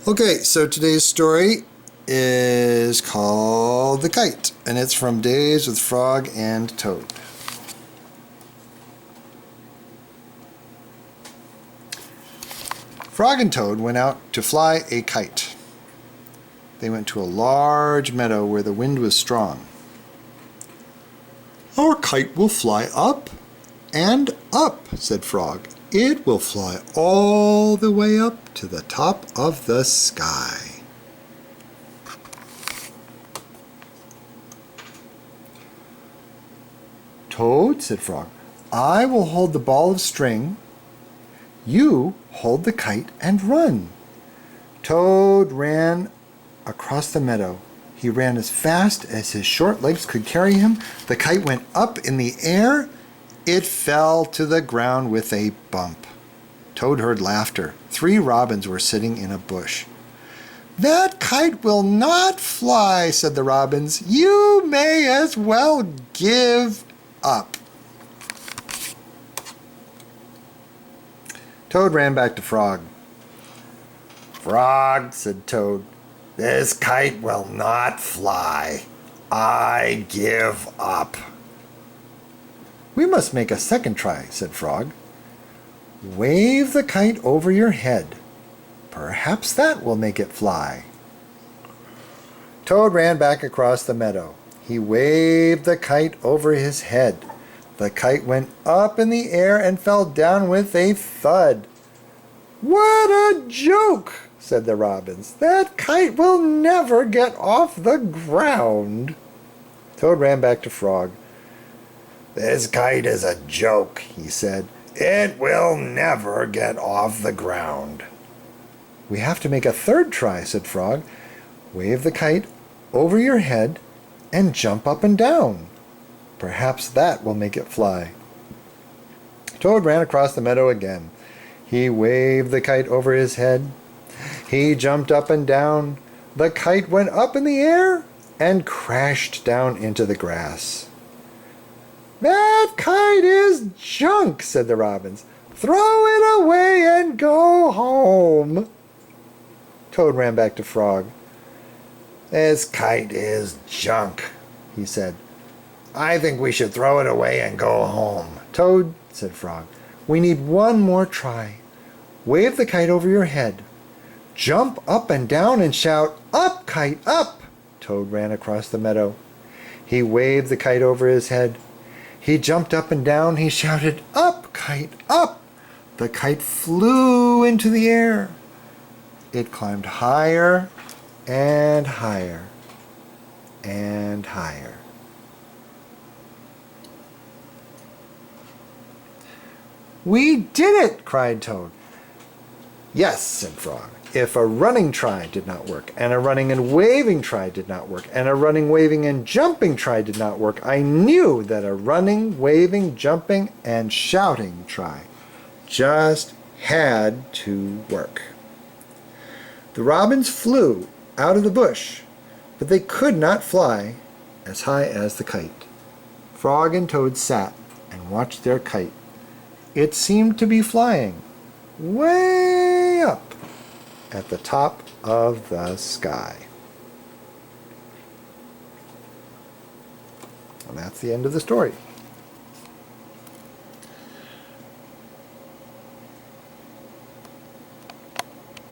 Okay, so today's story is called The Kite, and it's from Days with Frog and Toad. Frog and Toad went out to fly a kite. They went to a large meadow where the wind was strong. "Our kite will fly up and up," said Frog. "It will fly all the way up to the top of the sky." "Toad," said Frog, "I will hold the ball of string. You hold the kite and run." Toad ran across the meadow. He ran as fast as his short legs could carry him. The kite went up in the air. It fell to the ground with a bump. Toad heard laughter. 3 robins were sitting in a bush. "That kite will not fly," said the robins. "You may as well give up." Toad ran back to Frog. "Frog," said Toad, "this kite will not fly. I give up." "We must make a second try," said Frog. "Wave the kite over your head. Perhaps that will make it fly." Toad ran back across the meadow. He waved the kite over his head. The kite went up in the air and fell down with a thud. "What a joke!" said the robins. "That kite will never get off the ground." Toad ran back to Frog. "This kite is a joke," he said. "It will never get off the ground." "We have to make a third try," said Frog. "Wave the kite over your head and jump up and down. Perhaps that will make it fly." Toad ran across the meadow again. He waved the kite over his head. He jumped up and down. The kite went up in the air and crashed down into the grass. "That kite is junk," said the robins. "Throw it away and go home." Toad ran back to Frog. "This kite is junk," he said. "I think we should throw it away and go home." "Toad," said Frog, "we need one more try. Wave the kite over your head. Jump up and down and shout, 'Up, kite, up!'" Toad ran across the meadow. He waved the kite over his head. He jumped up and down. He shouted, "Up, kite, up!" The kite flew into the air. It climbed higher and higher and higher. "We did it!" cried Toad. "Yes," said Frog. "If a running try did not work, and a running and waving try did not work, and a running, waving, and jumping try did not work, I knew that a running, waving, jumping, and shouting try just had to work." The robins flew out of the bush, but they could not fly as high as the kite. Frog and Toad sat and watched their kite. It seemed to be flying way up at the top of the sky. And that's the end of the story.